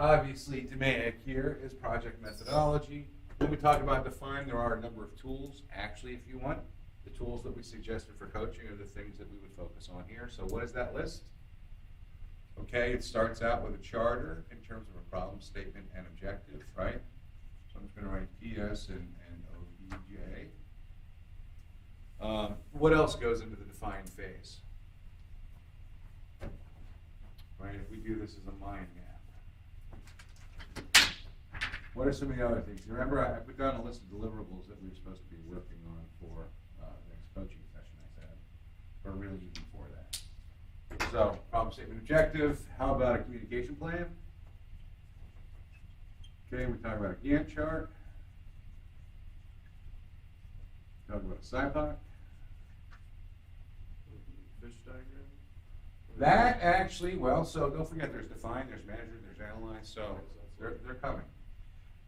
obviously DMAIC here is project methodology. When we talk about define, there are a number of tools. Actually, if you want, the tools that we suggested for coaching are the things that we would focus on here. So what is that list? Okay, it starts out with a charter in terms of a problem statement and objective, right? So I'm just going to write PS and OBJ. What else goes into the define phase? Right, if we do this as a mind map. What are some of the other things? Remember, I put down a list of deliverables that we were supposed to be working on for the next coaching session I said. We're really even for that. So, problem statement objective. How about a communication plan? Okay, we talk about a Gantt chart. Talk about a SciPoc. Fish diagram. That actually, well, so don't forget there's define, there's measure, there's analyze, so they're coming.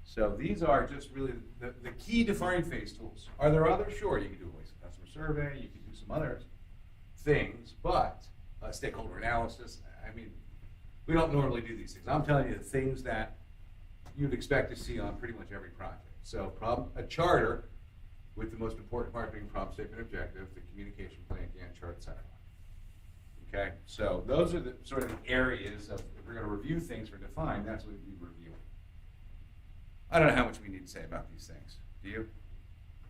So these are just really the key define phase tools. Are there others? Sure, you can do a voice of customer survey, you can do some other things, but stakeholder analysis, I mean, we don't normally do these things. I'm telling you the things that you'd expect to see on pretty much every project. So a charter with the most important part being problem statement objective, the communication plan, Gantt chart, etc. Okay, so those are the sort of the areas of, if we're going to review things for define, that's what we review. I don't know how much we need to say about these things. Do you?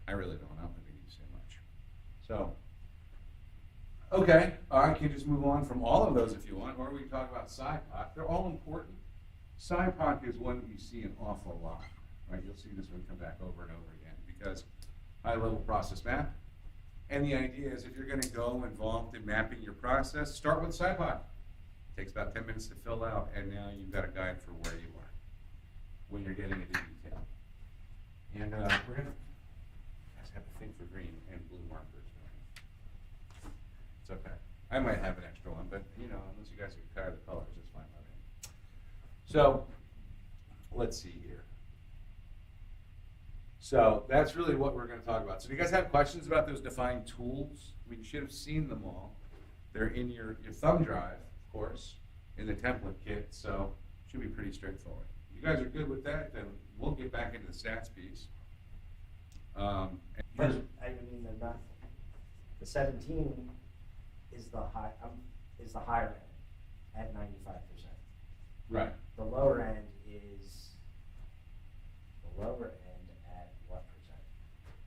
I really don't. I don't think we need to say much. So, okay, I can just move on from all of those if you want, or we can talk about SciPoc. They're all important. SciPoc is one that you see an awful lot, right? You'll see this one come back over and over again because high-level process map. And the idea is if you're going to go involved in mapping your process, start with SciPoc. Takes about 10 minutes to fill out, and now you've got a guide for where you are when you're getting into detail. And we're going to have to think for green and blue markers. It's okay. I might have an extra one, but you know, unless you guys are tired of the colors, it's fine by me. So let's see here. So that's really what we're going to talk about. So do you guys have questions about those defined tools? I mean, you should have seen them all. They're in your thumb drive, of course, in the template kit, so it should be pretty straightforward. If you guys are good with that, then we'll get back into the stats piece. But I mean, the 17 is the higher end at 95%. Right. The lower end is the lower end at what percent?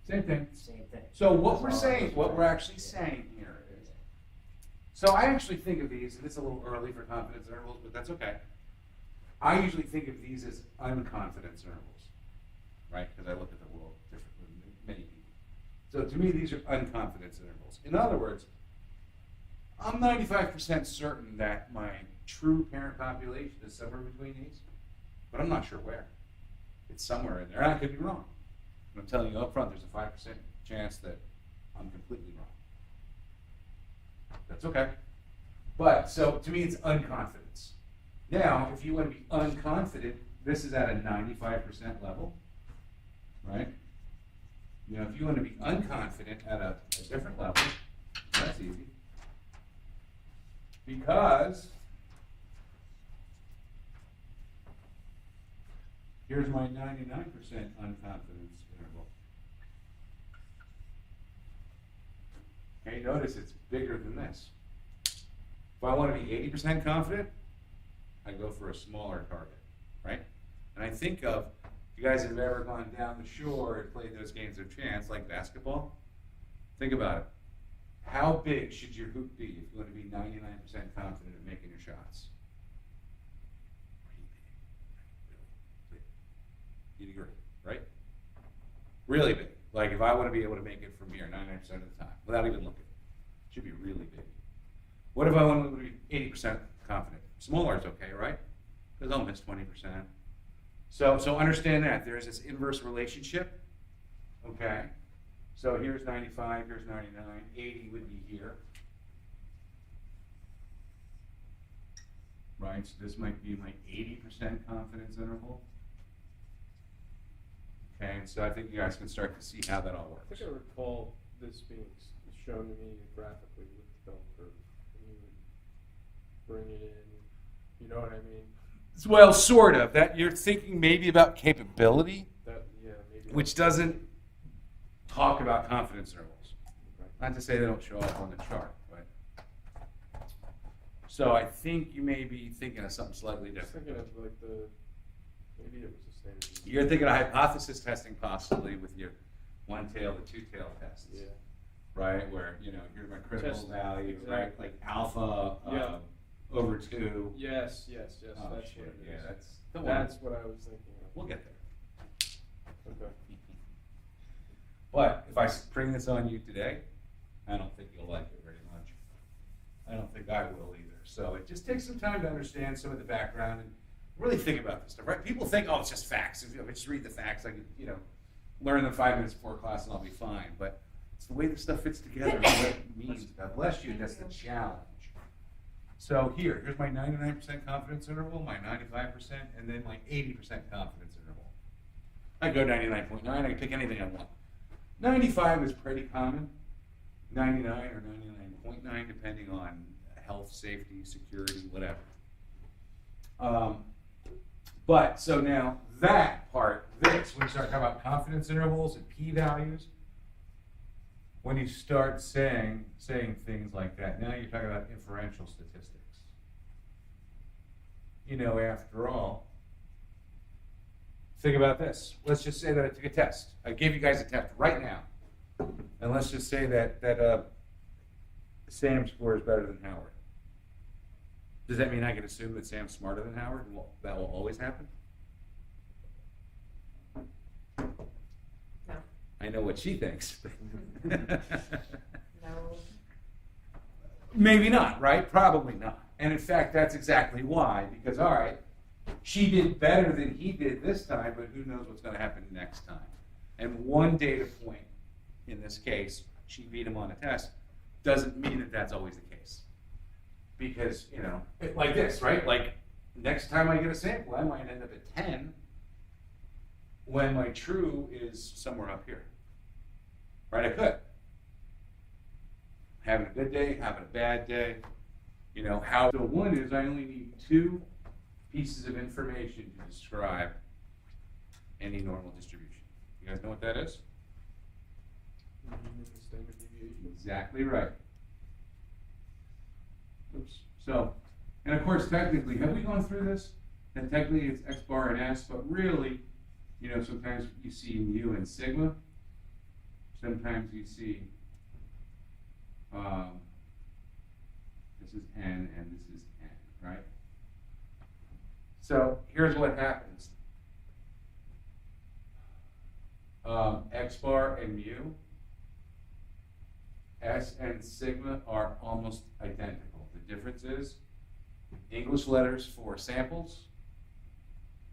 Same thing. Same thing. So what we're saying, what we're actually saying here is, so I actually think of these, and it's a little early for confidence intervals, but that's okay. I usually think of these as unconfidence intervals, right? Because I look at the world differently than many people. So to me, these are unconfidence intervals. In other words, I'm 95% certain that my true parent population is somewhere between these, but I'm not sure where. It's somewhere in there, and I could be wrong. And I'm telling you up front, there's a 5% chance that I'm completely wrong. That's okay. But, so to me, it's unconfidence. Now, if you want to be unconfident, this is at a 95% level, right? You know, if you want to be unconfident at a different level, that's easy. Because here's my 99% unconfidence interval. Okay, notice it's bigger than this. If I want to be 80% confident, I go for a smaller target, right? And I think of, if you guys have ever gone down the shore and played those games of chance, like basketball, think about it. How big should your hoop be if you want to be 99% confident in making your shots? Really big. You'd agree, right? Really big. Like if I want to be able to make it from here 99% of the time, without even looking, it should be really big. What if I want to be 80% confident? Smaller is okay, right? Because I'll miss 20%. So understand that. There's this inverse relationship, okay? So here's 95, here's 99, 80 would be here. Right, so this might be my 80% confidence interval. Okay, and so I think you guys can start to see how that all works. I think I recall this being shown to me graphically with the bell curve. And you would bring it in, you know what I mean? Well, sort of. That you're thinking maybe about capability, Yeah, maybe. which doesn't talk about confidence intervals. Right. Not to say they don't show up on the chart, but so I think you may be thinking of something slightly Just different. thinking of like maybe it was a standard. deviation. You're thinking of hypothesis testing possibly with your one-tail to two-tail tests, Yeah. right? Where here's my critical Test- value, right? exactly. Like alpha Yeah. over 2. Yes. Oh, That's shit. what it is. Yeah, don't worry. That's what I was thinking of. We'll get there. Okay. But if I bring this on you today, I don't think you'll like it very much. I don't think I will either. So it just takes some time to understand some of the background and really think about this stuff, right? People think, oh, it's just facts. If I just read the facts, I can, learn them 5 minutes before class and I'll be fine. But it's the way this stuff fits together and what it means. God bless you. That's the challenge. So here's my 99% confidence interval, my 95%, and then my 80% confidence interval. I go 99.9. I can pick anything I want. 95 is pretty common. 99 or 99.9, depending on health, safety, security, whatever. But so now that part, when you start talking about confidence intervals and p-values, when you start saying things like that, now you're talking about inferential statistics. After all, think about this. Let's just say that I took a test. I gave you guys a test right now. And let's just say that Sam's score is better than Howard. Does that mean I can assume that Sam's smarter than Howard? Well, that will always happen? No. I know what she thinks. No. Maybe not, right? Probably not. And in fact, that's exactly why. Because, all right, she did better than he did this time, but who knows what's going to happen next time. And one data point, in this case, she beat him on a test, doesn't mean that that's always the case. Because, like this, right? Like, next time I get a sample, I might end up at 10 when my true is somewhere up here. Right? I could. Having a good day, having a bad day. How the one is I only need 2 pieces of information to describe any normal distribution. You guys know what that is? Mean and the standard deviation. Exactly right. Oops. So, and of course, technically, have we gone through this? And technically, it's X bar and S, but really, sometimes you see mu and sigma. Sometimes you see this is N and this is N, right? So here's what happens. X bar and mu, S and sigma are almost identical. The difference is English letters for samples,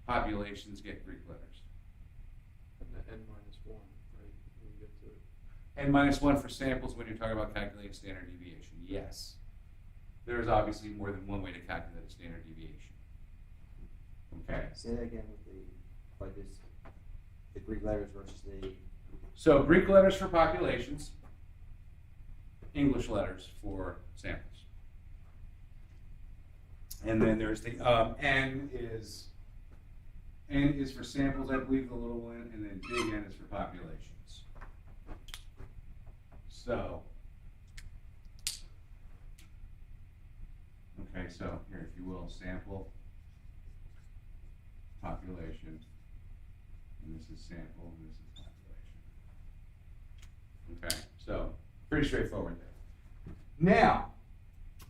populations get Greek letters. And the n-1, right? When you get to N minus 1 for samples when you're talking about calculating standard deviation. Yes. There is obviously more than one way to calculate a standard deviation. Okay. Say that again with the Greek letters versus the. So Greek letters for populations, English letters for samples. And then there's the N is for samples, I believe, the little one, and then big N is for populations. So, okay, so here, if you will, sample, population, and this is sample, and this is population. Okay, so pretty straightforward there. Now,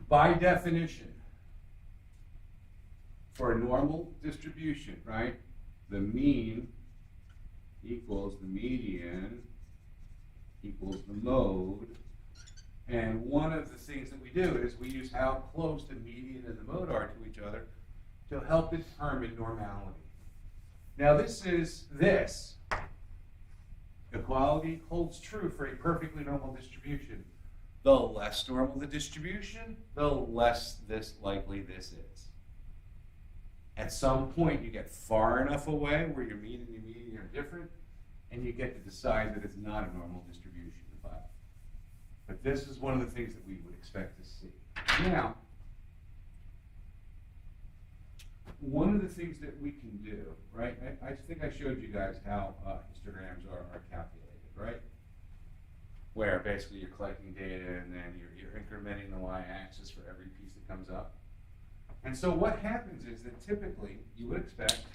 by definition, for a normal distribution, right, the mean equals the median equals the mode. And one of the things that we do is we use how close the median and the mode are to each other to help determine normality. Now this equality holds true for a perfectly normal distribution. The less normal the distribution, the less likely this is. At some point you get far enough away where your mean and your median are different, and you get to decide that it's not a normal distribution. But this is one of the things that we would expect to see. Now, one of the things that we can do, right? I think I showed you guys how histograms are calculated, right? Where basically you're collecting data and then you're incrementing the y-axis for every piece that comes up. And so what happens is that typically you would expect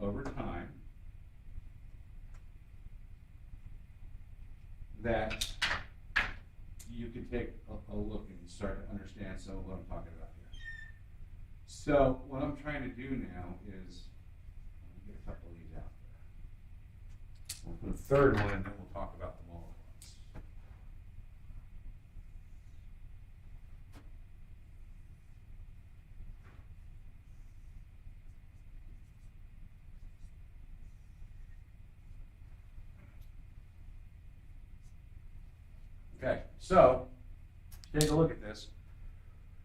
over time that you could take a look and start to understand some of what I'm talking about here. So what I'm trying to do now is, let me get a couple of these out there. We'll put a third one and then we'll talk about them all at once. Okay, so take a look at this.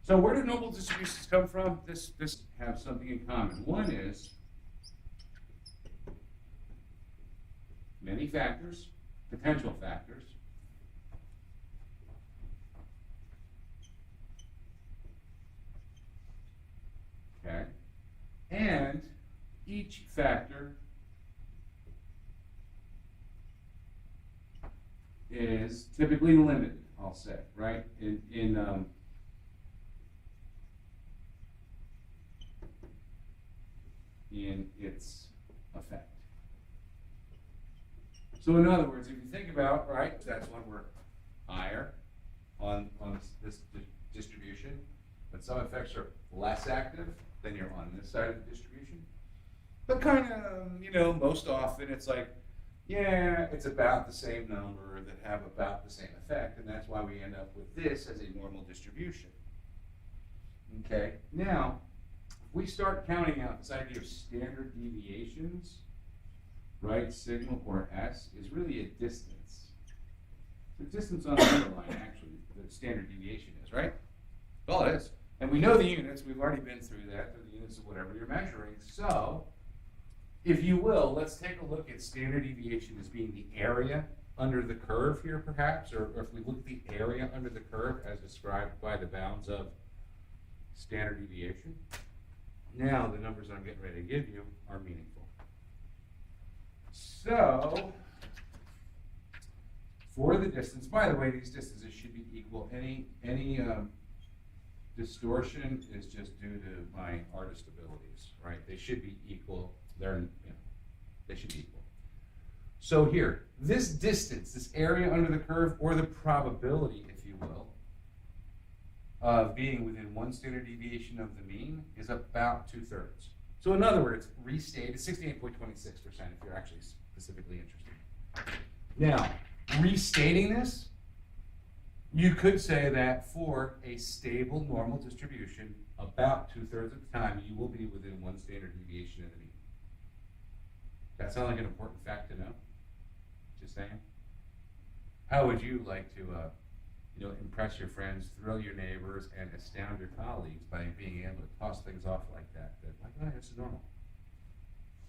So where do normal distributions come from? This have something in common. One is many factors, potential factors. Okay, and each factor is typically limited, I'll say, right? In its effect. So in other words, if you think about, right, that's when we're higher on this distribution, but some effects are less active than you're on this side of the distribution. But kind of, most often it's like, yeah, it's about the same number that have about the same effect, and that's why we end up with this as a normal distribution. Okay, now, if we start counting out this idea of standard deviations, right, sigma or S is really a distance. The distance on the underline, actually, the standard deviation is, right? That's all it is. And we know the units, we've already been through that, the units of whatever you're measuring. So, if you will, let's take a look at standard deviation as being the area under the curve here, perhaps, or if we look at the area under the curve as described by the bounds of standard deviation. Now, the numbers I'm getting ready to give you are meaningful. So, for the distance, by the way, these distances should be equal. Any distortion is just due to my artist abilities, right? They should be equal. They should be equal. So here, this distance, this area under the curve, or the probability, if you will, of being within one standard deviation of the mean is about 2/3. So in other words, restated, 68.26% if you're actually specifically interested. Now, restating this, you could say that for a stable normal distribution, about 2/3 of the time, you will be within one standard deviation of the mean. That sound like an important fact to know? Just saying. How would you like to, impress your friends, thrill your neighbors, and astound your colleagues by being able to toss things off like that? This is normal.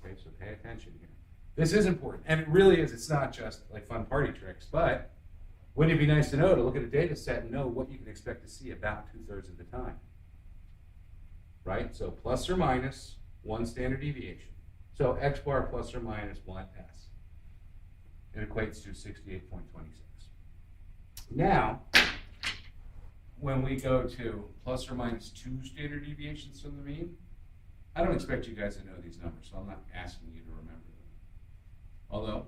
Okay, so pay attention here. This is important, and it really is. It's not just like fun party tricks, but wouldn't it be nice to know, to look at a data set and know what you can expect to see about 2/3 of the time? Right? So plus or minus one standard deviation. So x bar plus or minus 1s. It equates to 68.26. Now, when we go to plus or minus 2 standard deviations from the mean, I don't expect you guys to know these numbers, so I'm not asking you to remember them. Although,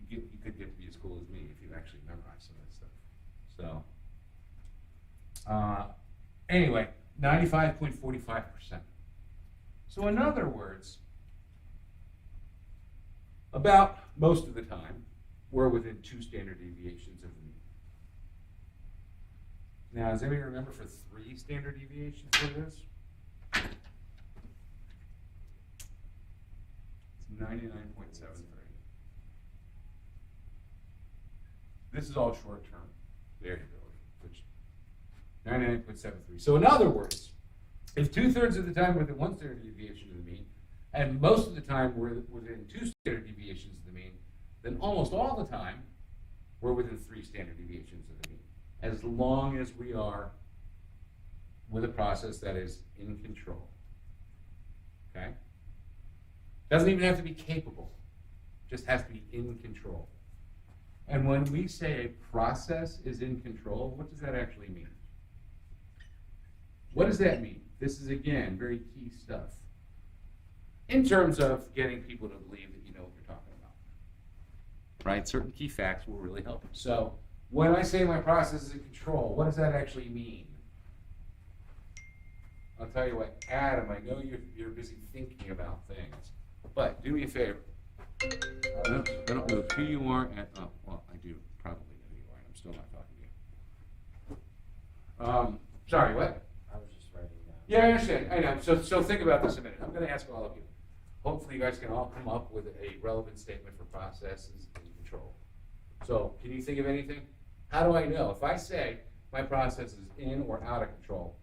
you could get to be as cool as me if you actually memorize some of that stuff. So, anyway, 95.45%. So in other words, about most of the time, we're within 2 standard deviations of the mean. Now, does anybody remember for 3 standard deviations what it is? It's 99.73. This is all short-term variability, which 99.73. So in other words, if 2/3 of the time we're within 1 standard deviation of the mean, and most of the time we're within 2 standard deviations of the mean, then almost all the time we're within 3 standard deviations of the mean, as long as we are with a process that is in control. Okay? Doesn't even have to be capable, just has to be in control. And when we say a process is in control, what does that actually mean? What does that mean? This is, again, very key stuff in terms of getting people to believe that you know what you're talking about. Right? Certain key facts will really help. So when I say my process is in control, what does that actually mean? I'll tell you what, Adam, I know you're busy thinking about things, but do me a favor. I don't know who you are, oh, well, I do probably know who you are, and I'm still not talking to you. Sorry, what? I was just writing down. Yeah, I understand, I know, so think about this a minute. I'm gonna ask all of you. Hopefully you guys can all come up with a relevant statement for processes in control. So, can you think of anything? How do I know? If I say my process is in or out of control,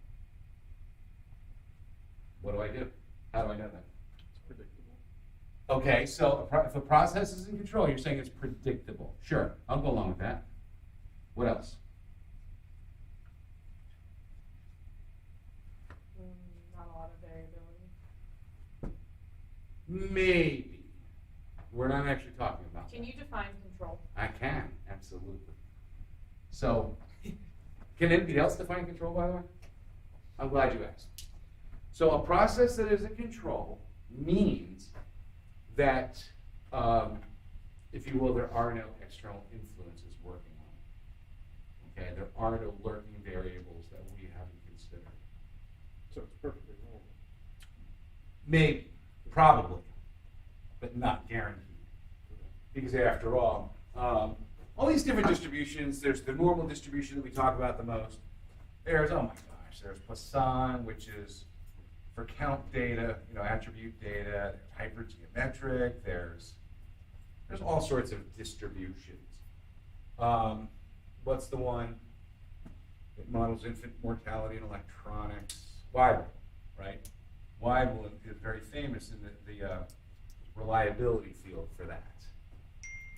what do I do? How do I know that? It's predictable. Okay, so if a process is in control, you're saying it's predictable. Sure, I'll go along with that. What else? Not a lot of variability. Maybe. We're not actually talking about Can that. you define control? I can, absolutely. So, can anybody else define control, by the way? I'm glad you asked. So a process that is in control means that, if you will, there are no external influences working on it. Okay, there are no lurking variables that we haven't considered. So it's perfectly normal. Maybe, probably, but not guaranteed. Because after all these different distributions, there's the normal distribution that we talk about the most. There's, oh my gosh, there's Poisson, which is for count data, attribute data, there's hypergeometric, there's all sorts of distributions. What's the one that models infant mortality in electronics? Weibull, right? Weibull is very famous in the reliability field for that,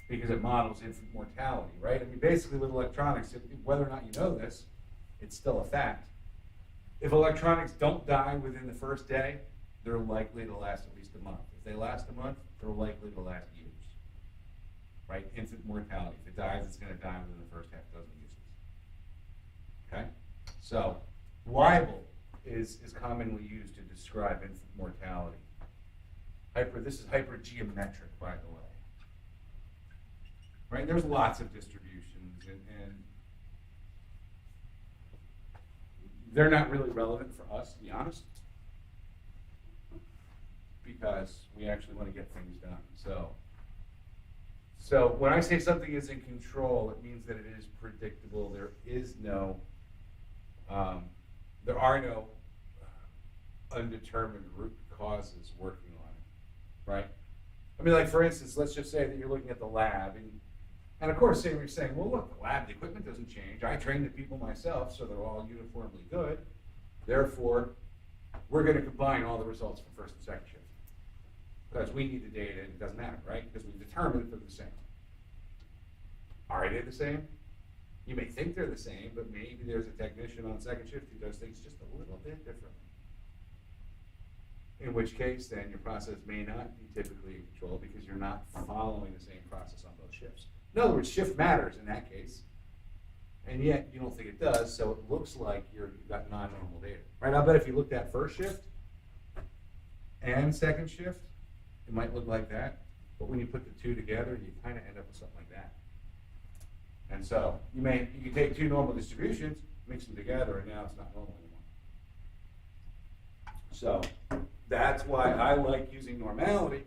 because it models infant mortality, right? I mean, basically with electronics, whether or not you know this, it's still a fact. If electronics don't die within the first day, they're likely to last at least a month. If they last a month, they're likely to last years. Right? Infant mortality. If it dies, it's going to die within the first half dozen uses. Okay? So, Weibull is commonly used to describe infant mortality. This is hypergeometric, by the way. Right? There's lots of distributions, and they're not really relevant for us, to be honest, because we actually want to get things done. So when I say something is in control, it means that it is predictable. There are no undetermined root causes working on it, right? I mean, like for instance, let's just say that you're looking at the lab, and of course, you're saying, well, look, the lab, the equipment doesn't change. I trained the people myself, so they're all uniformly good. Therefore, we're going to combine all the results from first and second shift, because we need the data, and it doesn't matter, right? Because we've determined that they're the same. Are they the same? You may think they're the same, but maybe there's a technician on second shift who does things just a little bit differently. In which case, then, your process may not be typically in control because you're not following the same process on both shifts. In other words, shift matters in that case, and yet you don't think it does, so it looks like you've got non-normal data. Right? I'll bet if you looked at first shift and second shift, it might look like that, but when you put the two together, you kind of end up with something like that. And so you can take two normal distributions, mix them together, and now it's not normal anymore. So that's why I like using normality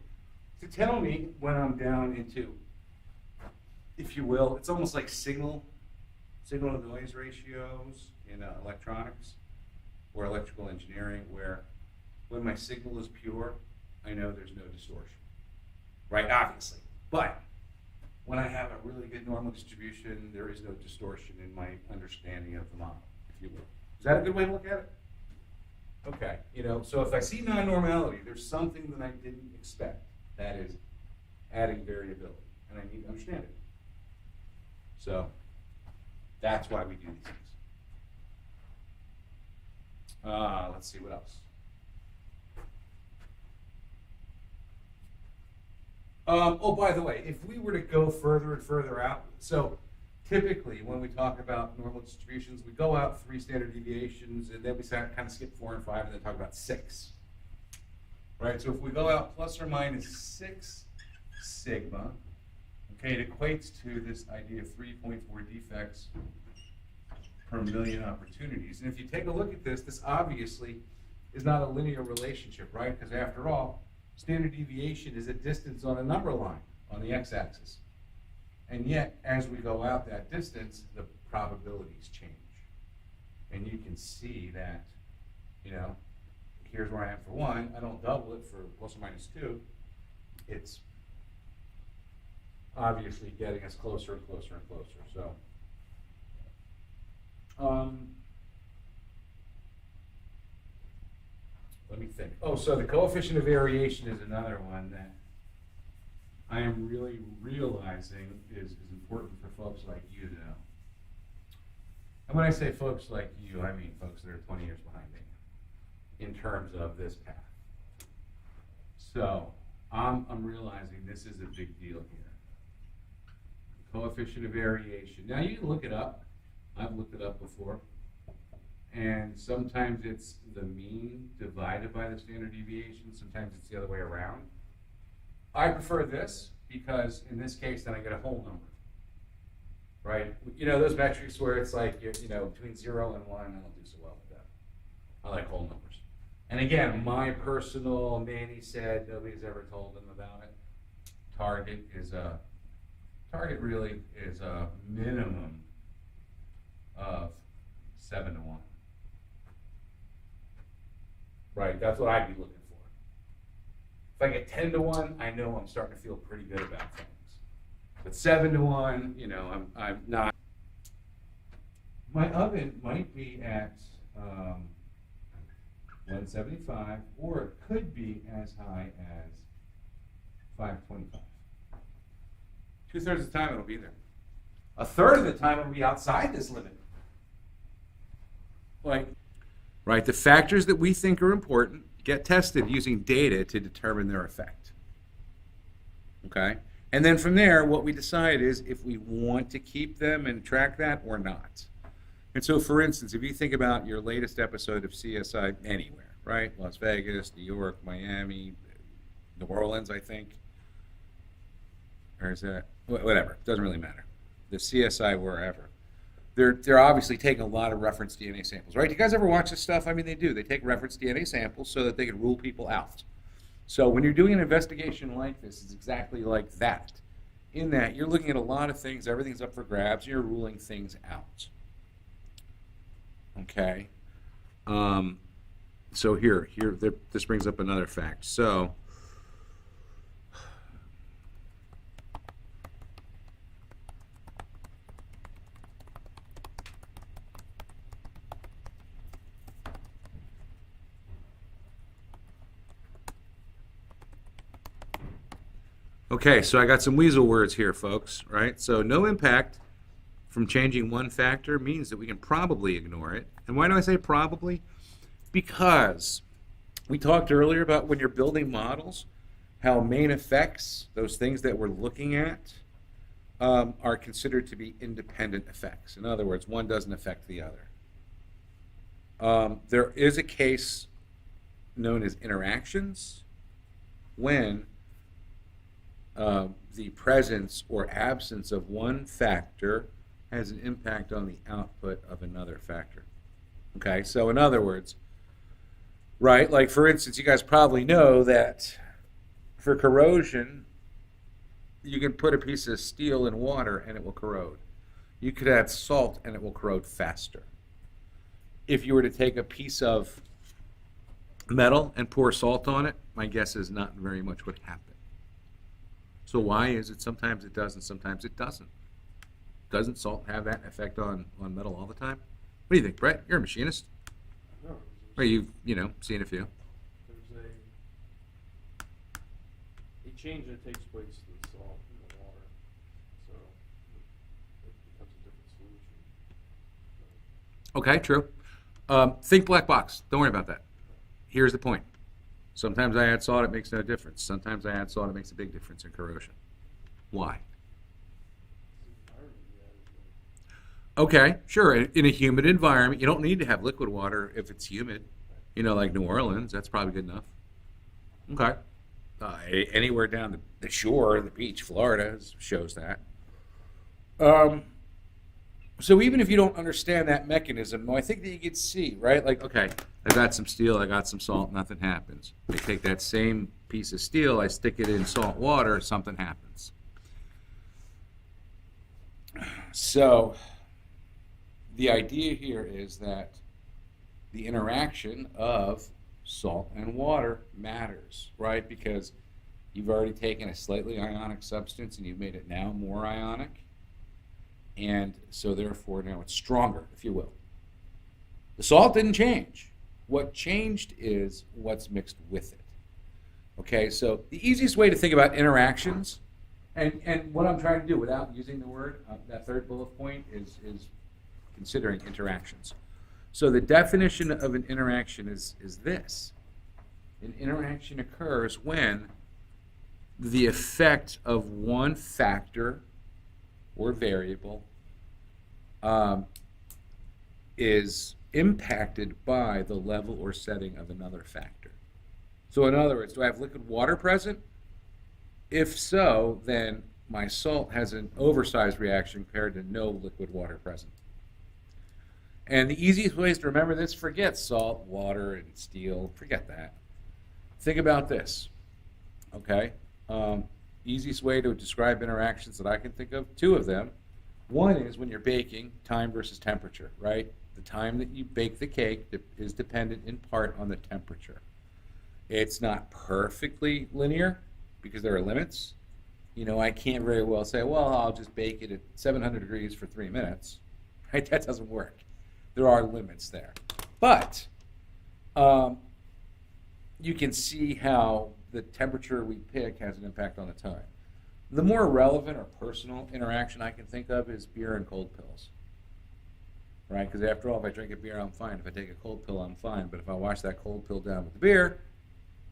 to tell me when I'm down into, if you will, it's almost like signal to noise ratios in electronics or electrical engineering, where when my signal is pure, I know there's no distortion, right? Obviously, but when I have a really good normal distribution, there is no distortion in my understanding of the model, if you will. Is that a good way to look at it? Okay, so if I see non-normality, there's something that I didn't expect. That is adding variability, and I need to understand it. So that's why we do these things. Let's see what else. Oh, by the way, if we were to go further and further out, so typically when we talk about normal distributions, we go out 3 standard deviations, and then we kind of skip 4 and 5, and then talk about 6. Right? So if we go out plus or minus 6 sigma, okay, it equates to this idea of 3.4 defects per million opportunities. And if you take a look at this, this obviously is not a linear relationship, right? Because after all, standard deviation is a distance on a number line on the x-axis. And yet, as we go out that distance, the probabilities change. And you can see that, you know, here's where I am for 1. I don't double it for plus or minus 2. It's obviously getting us closer and closer and closer. So, let me think. Oh, so the coefficient of variation is another one that I am really realizing is important for folks like you to know. And when I say folks like you, I mean folks that are 20 years behind me in terms of this path. So I'm realizing this is a big deal here. Coefficient of variation. Now you can look it up. I've looked it up before. And sometimes it's the mean divided by the standard deviation. Sometimes it's the other way around. I prefer this because in this case, then I get a whole number, right? You know, those metrics where it's like, you know, between 0 and 1, I don't do so well with that. I like whole numbers. And again, my personal, Manny said, nobody's ever told him about it. Target really is a minimum of 7 to 1. Right, that's what I'd be looking for. If I get 10 to 1, I know I'm starting to feel pretty good about things. But 7 to 1, you know, I'm not. My oven might be at 175, or it could be as high as 525. 2/3 of the time it'll be there. 1/3 of the time it'll be outside this limit. Like, right, the factors that we think are important get tested using data to determine their effect. Okay? And then from there, what we decide is if we want to keep them and track that or not. And so, for instance, if you think about your latest episode of CSI anywhere, right? Las Vegas, New York, Miami, New Orleans, I think. Or is that, whatever, doesn't really matter. The CSI wherever. They're obviously taking a lot of reference DNA samples, right? You guys ever watch this stuff? I mean, they do. They take reference DNA samples so that they can rule people out. So when you're doing an investigation like this, it's exactly like that. In that, you're looking at a lot of things, everything's up for grabs, and you're ruling things out. Okay? So this brings up another fact. So, okay, so I got some weasel words here, folks, right? So no impact from changing one factor means that we can probably ignore it. And why do I say probably? Because we talked earlier about when you're building models, how main effects, those things that we're looking at, are considered to be independent effects. In other words, one doesn't affect the other. There is a case known as interactions when the presence or absence of one factor has an impact on the output of another factor. Okay, so in other words, right, like for instance, you guys probably know that for corrosion, you can put a piece of steel in water and it will corrode. You could add salt and it will corrode faster. If you were to take a piece of metal and pour salt on it, my guess is not very much would happen. So why is it sometimes it does and sometimes it doesn't? Doesn't salt have that effect on metal all the time? What do you think, Brett? You're a machinist. No, Or you've, seen a few. there's a change that takes place to the salt in the water, so it becomes a different solution. Okay, true. Think black box. Don't worry about that. Here's the point. Sometimes I add salt, it makes no difference. Sometimes I add salt, it makes a big difference in corrosion. Why? Okay, sure. In a humid environment, you don't need to have liquid water if it's humid. You know, like New Orleans, that's probably good enough. Okay. Anywhere down the shore, the beach, Florida shows that. So even if you don't understand that mechanism, I think that you could see, right? Like, okay, I got some steel, I got some salt, nothing happens. I take that same piece of steel, I stick it in salt water, something happens. So the idea here is that the interaction of salt and water matters, right? Because you've already taken a slightly ionic substance and you've made it now more ionic. And so therefore now it's stronger, if you will. The salt didn't change. What changed is what's mixed with it. Okay, so the easiest way to think about interactions, and what I'm trying to do without using the word, that third bullet point is considering interactions. So the definition of an interaction is this. An interaction occurs when the effect of one factor or variable is impacted by the level or setting of another factor. So in other words, do I have liquid water present? If so, then my salt has an oversized reaction compared to no liquid water present. And the easiest ways to remember this, forget salt, water, and steel. Forget that. Think about this, okay? Easiest way to describe interactions that I can think of, two of them. One is when you're baking, time versus temperature, right? The time that you bake the cake is dependent in part on the temperature. It's not perfectly linear because there are limits. You know, I can't very well say, well, I'll just bake it at 700 degrees for 3 minutes, right? That doesn't work. There are limits there. But you can see how the temperature we pick has an impact on the time. The more relevant or personal interaction I can think of is beer and cold pills, right? Because after all, if I drink a beer, I'm fine. If I take a cold pill, I'm fine. But if I wash that cold pill down with the beer,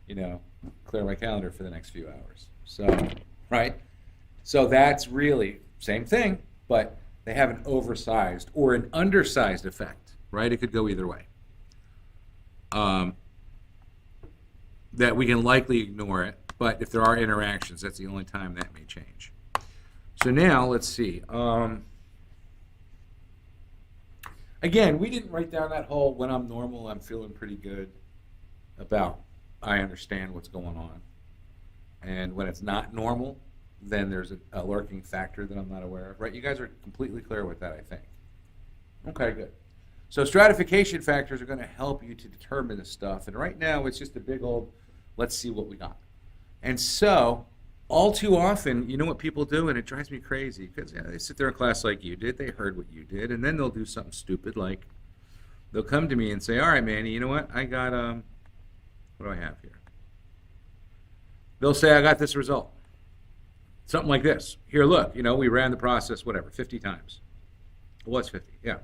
you know, clear my calendar for the next few hours. So, right? So that's really same thing, but they have an oversized or an undersized effect, right? It could go either way. That we can likely ignore it, but if there are interactions, that's the only time that may change. So now, let's see. Again, we didn't write down that whole when I'm normal, I'm feeling pretty good about I understand what's going on. And when it's not normal, then there's a lurking factor that I'm not aware of, right? You guys are completely clear with that, I think. Okay, good. So stratification factors are going to help you to determine this stuff. And right now, it's just a big old, let's see what we got. And so, all too often, you know what people do, and it drives me crazy, because they sit there in class like you did, they heard what you did, and then they'll do something stupid like, they'll come to me and say, all right, Manny, you know what, I got, what do I have here? They'll say, I got this result. Something like this. Here, look, you know, we ran the process, whatever, 50 times. It was 50, yeah.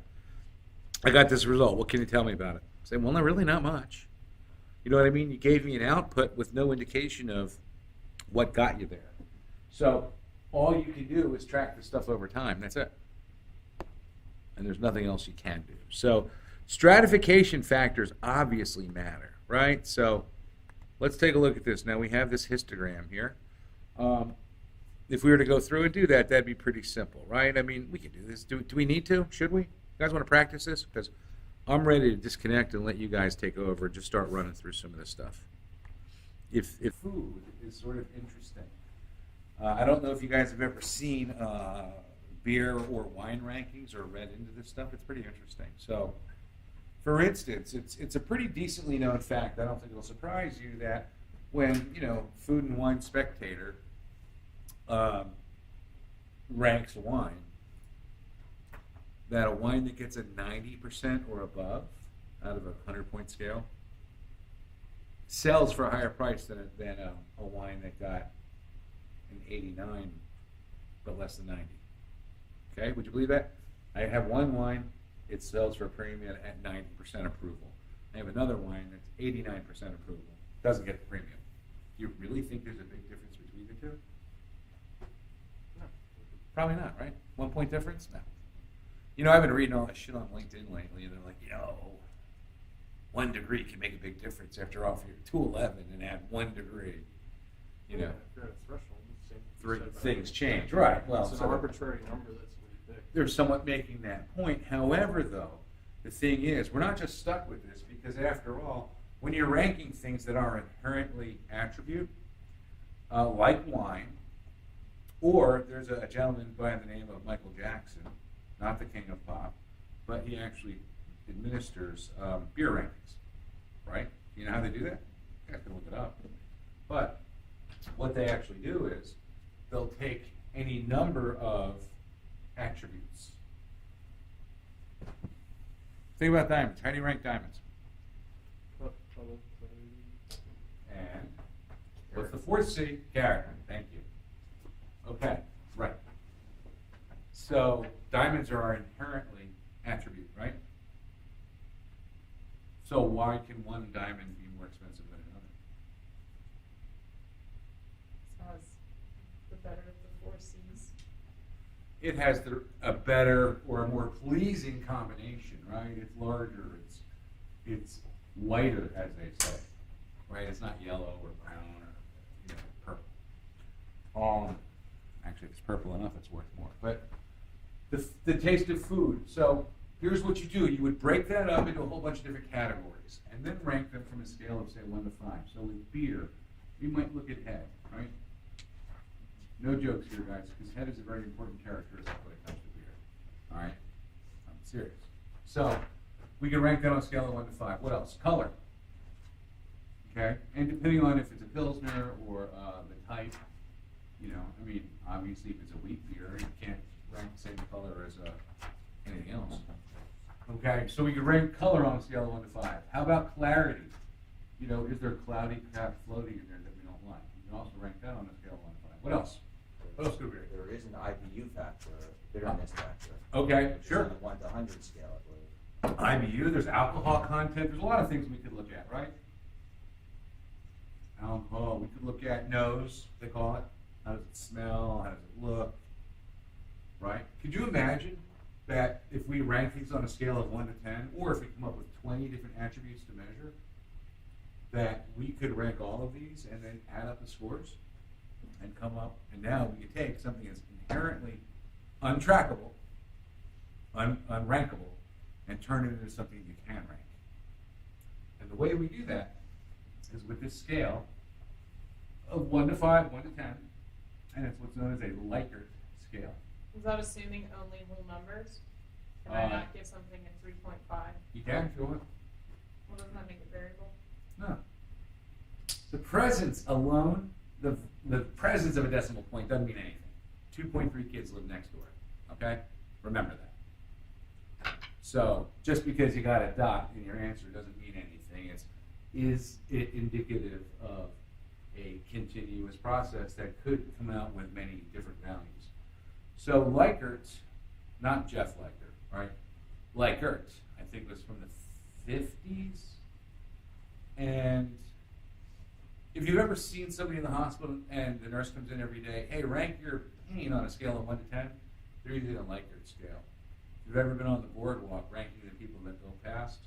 I got this result. What can you tell me about it? I say, well, not really, not much. You know what I mean? You gave me an output with no indication of what got you there. So all you can do is track the stuff over time. That's it. And there's nothing else you can do. So stratification factors obviously matter, right? So let's take a look at this. Now we have this histogram here. If we were to go through and do that, that'd be pretty simple, right? I mean, we could do this. Do we need to? Should we? You guys want to practice this? Because I'm ready to disconnect and let you guys take over and just start running through some of this stuff. If food is sort of interesting. I don't know if you guys have ever seen beer or wine rankings or read into this stuff. It's pretty interesting. So, for instance, it's a pretty decently known fact. I don't think it'll surprise you that when, you know, Food and Wine Spectator ranks a wine, that a wine that gets a 90% or above out of a 100-point scale sells for a higher price than a wine that got an 89 but less than 90. Okay, would you believe that? I have one wine, it sells for a premium at 90% approval. I have another wine that's 89% approval, doesn't get the premium. Do you really think there's a big difference between the two? No. Probably not, right? 1 point difference? No. You know, I've been reading all that shit on LinkedIn lately, and they're like, 1 degree can make a big difference. After all, if you're 211 and add 1 degree, you know, If you're at a threshold, it's the same three you said, things right? change. Right. Well, It's an so arbitrary number that's what you pick. they're somewhat making that point. However, though, the thing is, we're not just stuck with this because, after all, when you're ranking things that are inherently attribute, like wine, or there's a gentleman by the name of Michael Jackson, not the king of pop, but he actually administers beer rankings, right? You know how they do that? You guys can look it up. But what they actually do is they'll take any number of attributes. Think about diamonds. How do you rank diamonds? Color, clarity. And what's the fourth C? Character. Thank you. Okay, right. So diamonds are inherently attribute, right? So why can one diamond be more expensive than another? It has the better of the 4 C's. It has a better or a more pleasing combination, right? It's larger, it's lighter, as they say, right? It's not yellow or brown or purple. Actually, if it's purple enough, it's worth more. But the taste of food. So here's what you do: you would break that up into a whole bunch of different categories, and then rank them from a scale of say 1 to 5. So with beer, you might look at head, right? No jokes here, guys, because head is a very important characteristic when it comes to beer. All right, I'm serious. So we can rank that on a scale of 1 to 5. What else? Color. Okay, and depending on if it's a Pilsner or the type, I mean, obviously if it's a wheat beer, you can't rank the same color as anything else. Okay, so we can rank color on a scale of 1 to 5. How about clarity? Is there cloudy crap floating in there that we don't like? You can also rank that on a scale of 1 to 5. What else? What else do we rank? There is an IBU factor, a bitterness factor. Okay, Which is sure. on the 1 to 100 scale, I believe. IBU, there's alcohol content, there's a lot of things we could look at, right? Alcohol, we could look at nose, they call it. How does it smell? How does it look? Right? Could you imagine that if we rank these on a scale of 1 to 10, or if we come up with 20 different attributes to measure, that we could rank all of these and then add up the scores and come up, and now we could take something that's inherently untrackable, unrankable, and turn it into something you can rank. And the way we do that is with this scale of 1 to 5, 1 to 10, and it's what's known as a Likert scale. Is that assuming only whole numbers? Can I not give something a 3.5? You can if you want. Well, doesn't that make it variable? No. The presence alone, the presence of a decimal point doesn't mean anything. 2.3 kids live next door. Okay? Remember that. So just because you got a dot in your answer doesn't mean anything. Is it indicative of a continuous process that could come out with many different values? So Likert, not Jeff Likert, right? Likert, I think was from the 50s. And if you've ever seen somebody in the hospital and the nurse comes in every day, hey, rank your pain on a scale of 1 to 10, they're usually on Likert scale. If you've ever been on the boardwalk ranking the people that go past,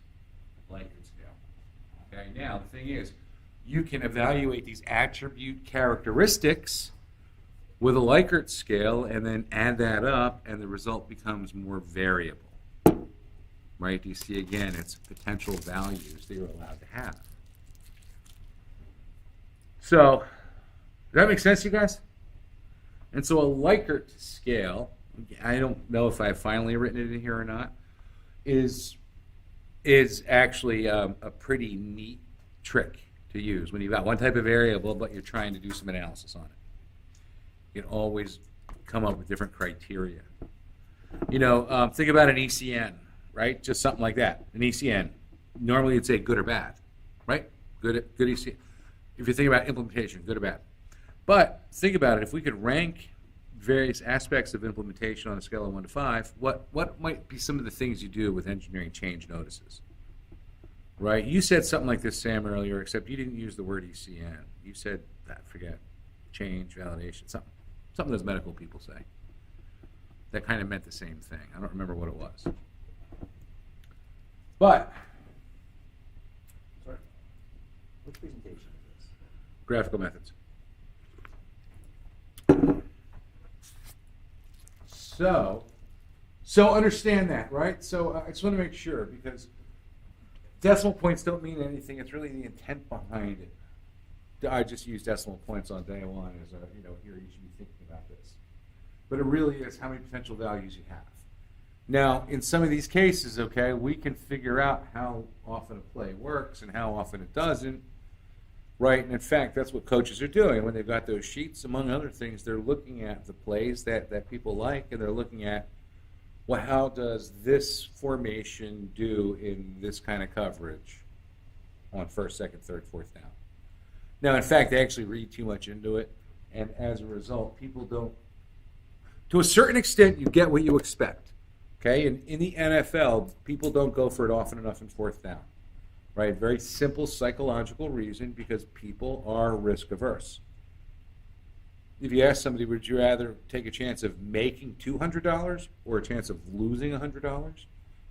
Likert scale. Okay, now the thing is, you can evaluate these attribute characteristics with a Likert scale and then add that up, and the result becomes more variable. Right? You see, again, it's potential values that you're allowed to have. So, does that make sense, you guys? And so a Likert scale, I don't know if I've finally written it in here or not, is actually a pretty neat trick to use when you've got one type of variable but you're trying to do some analysis on it. You can always come up with different criteria. Think about an ECN, right? Just something like that. An ECN. Normally you'd say good or bad, right? Good ECN. If you think about implementation, good or bad. But think about it. If we could rank various aspects of implementation on a scale of 1 to 5, what might be some of the things you do with engineering change notices? Right? You said something like this, Sam, earlier, except you didn't use the word ECN. You said, forget, change, validation, something those medical people say. That kind of meant the same thing. I don't remember what it was. But, Sorry. Which presentation is this? graphical methods. So understand that, right? So I just want to make sure, because decimal points don't mean anything. It's really the intent behind it. I just use decimal points on day one as a, here you should be thinking about this. But it really is how many potential values you have. Now, in some of these cases, okay, we can figure out how often a play works and how often it doesn't, right? And in fact, that's what coaches are doing. When they've got those sheets, among other things, they're looking at the plays that people like, and they're looking at, well, how does this formation do in this kind of coverage on first, second, third, fourth down? Now, in fact, they actually read too much into it, and as a result, people don't, to a certain extent, you get what you expect. Okay, in the NFL, people don't go for it often enough in fourth down, right? Very simple psychological reason, because people are risk averse. If you ask somebody, would you rather take a chance of making $200 or a chance of losing $100?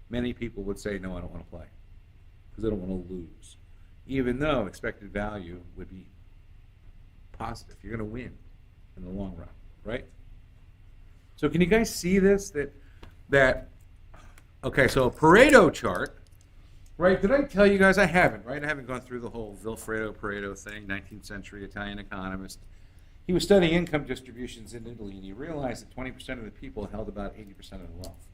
Many people would say, no, I don't want to play, because I don't want to lose. Even though expected value would be positive. You're going to win in the long run, right? So can you guys see this? Okay, so a Pareto chart, right? Did I tell you guys? I haven't, right? I haven't gone through the whole Vilfredo Pareto thing, 19th century Italian economist. He was studying income distributions in Italy, and he realized that 20% of the people held about 80% of the wealth.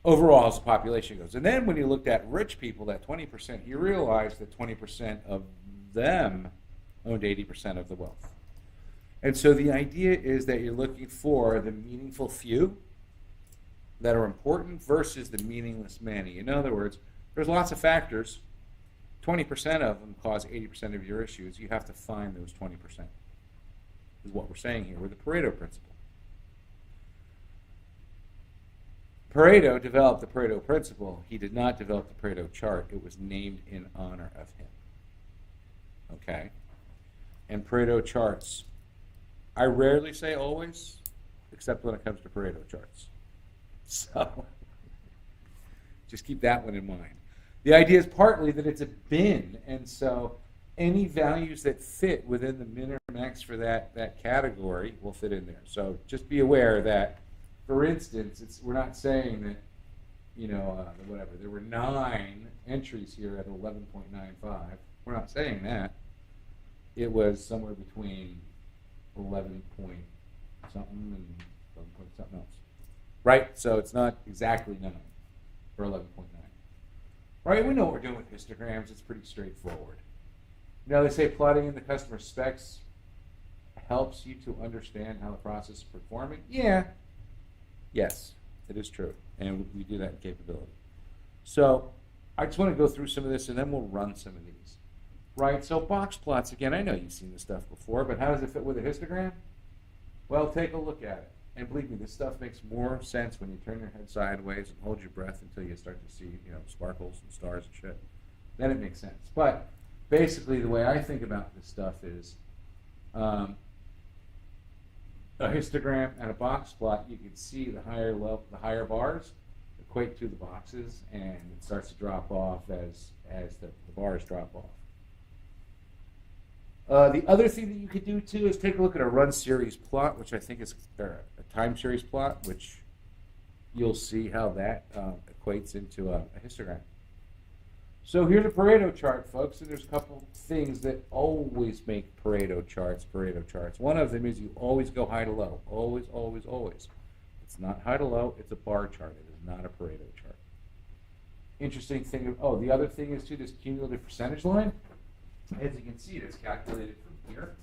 Overall, as the population goes. And then when he looked at rich people, that 20%, he realized that 20% of them owned 80% of the wealth. And so the idea is that you're looking for the meaningful few that are important versus the meaningless many. In other words, there's lots of factors. 20% of them cause 80% of your issues. You have to find those 20%. Is what we're saying here with the Pareto principle. Pareto developed the Pareto principle. He did not develop the Pareto chart. It was named in honor of him. Okay? And Pareto charts, I rarely say always, except when it comes to Pareto charts. So, just keep that one in mind. The idea is partly that it's a bin, and so any values that fit within the min or max for that category will fit in there. So just be aware that, for instance, we're not saying that, whatever, there were 9 entries here at 11.95. We're not saying that. It was somewhere between 11 point something and 11 point something else. Right? So it's not exactly 9 or 11.9. Right? We know what we're doing with histograms. It's pretty straightforward. They say plotting in the customer specs helps you to understand how the process is performing. Yeah. Yes, it is true. And we do that in capability. So I just want to go through some of this, and then we'll run some of these. Right? So box plots, again, I know you've seen this stuff before, but how does it fit with a histogram? Well, take a look at it. And believe me, this stuff makes more sense when you turn your head sideways and hold your breath until you start to see, sparkles and stars and shit. Then it makes sense. But basically, the way I think about this stuff is a histogram and a box plot. You can see the higher bars equate to the boxes, and it starts to drop off as the bars drop off. The other thing that you could do too is take a look at a run series plot, which I think is a time series plot, which you'll see how that equates into a histogram. So here's a Pareto chart, folks, and there's a couple things that always make Pareto charts. One of them is you always go high to low. Always, always, always. It's not high to low, it's a bar chart. It is not a Pareto chart. Interesting thing, the other thing is too, this cumulative percentage line. As you can see, it's calculated from here,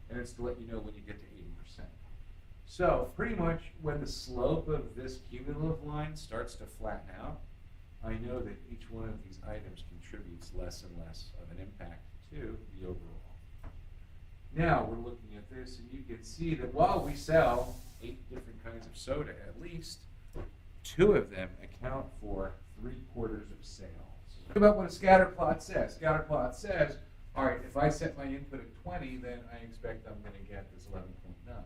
and it's to let you know when you get to 80%. So pretty much when the slope of this cumulative line starts to flatten out, I know that each one of these items contributes less and less of an impact to the overall. Now we're looking at this, and you can see that while we sell 8 different kinds of soda at least, 2 of them account for 3/4 of sales. Think about what a scatter plot says. Scatter plot says, all right, if I set my input at 20, then I expect I'm going to get this 11.9.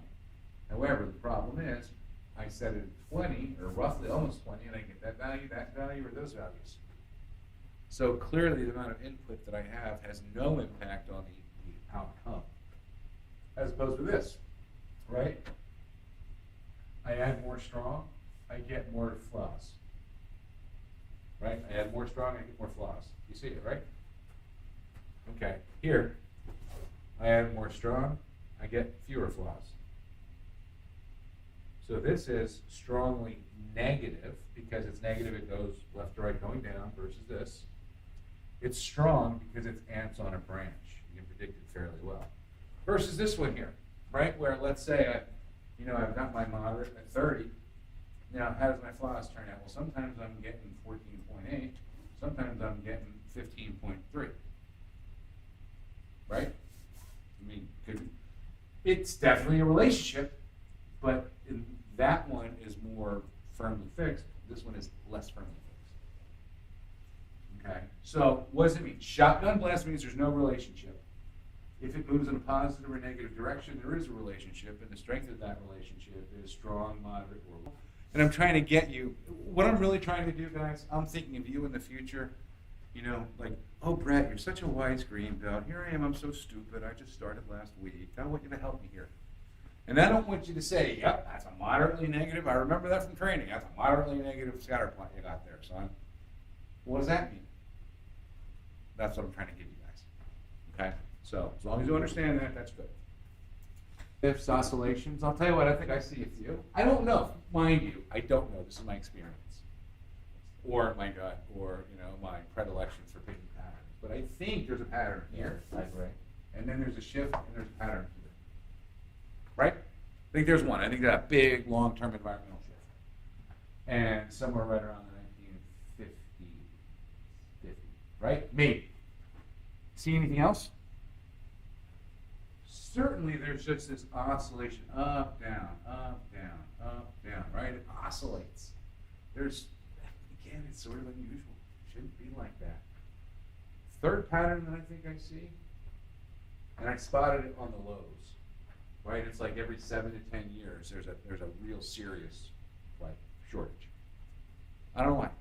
However, the problem is, I set it at 20, or roughly almost 20, and I get that value, or those values. So clearly the amount of input that I have has no impact on the outcome. As opposed to this, right? I add more strong, I get more flaws. Right? I add more strong, I get more flaws. You see it, right? Okay, here, I add more strong, I get fewer flaws. So this is strongly negative, because it's negative, it goes left to right going down, versus this. It's strong because it's ants on a branch. You can predict it fairly well. Versus this one here, right? Where let's say I've got my moderate at 30. Now, how does my flaws turn out? Well, sometimes I'm getting 14.8. Sometimes I'm getting 15.3. Right? I mean, it's definitely a relationship, but that one is more firmly fixed. This one is less firmly fixed. Okay? So, what does it mean? Shotgun blast means there's no relationship. If it moves in a positive or negative direction, there is a relationship, and the strength of that relationship is strong, moderate, or low. And I'm trying to get you, what I'm really trying to do, guys, I'm thinking of you in the future, like, oh, Brett, you're such a wise green belt. Here I am, I'm so stupid. I just started last week. I want you to help me here. And I don't want you to say, yep, that's a moderately negative. I remember that from training. That's a moderately negative scatter plot you got there, son. What does that mean? That's what I'm trying to give you guys. Okay? So, as long as you understand that, that's good. Ifs, oscillations, I'll tell you what, I think I see a few. I don't know, mind you, I don't know. This is my experience. Or my gut, or, my predilection for picking patterns. But I think there's a pattern here. I agree. And then there's a shift, and there's a pattern here. Right? I think there's one. I think that's a big, long-term environmental shift. And somewhere right around the 1950, right? Maybe. See anything else? Certainly there's just this oscillation, up, down, right? It oscillates. Again, it's sort of unusual. It shouldn't be like that. Third pattern that I think I see, and I spotted it on the lows, right? It's like every 7 to 10 years, there's a real serious, shortage. I don't know why.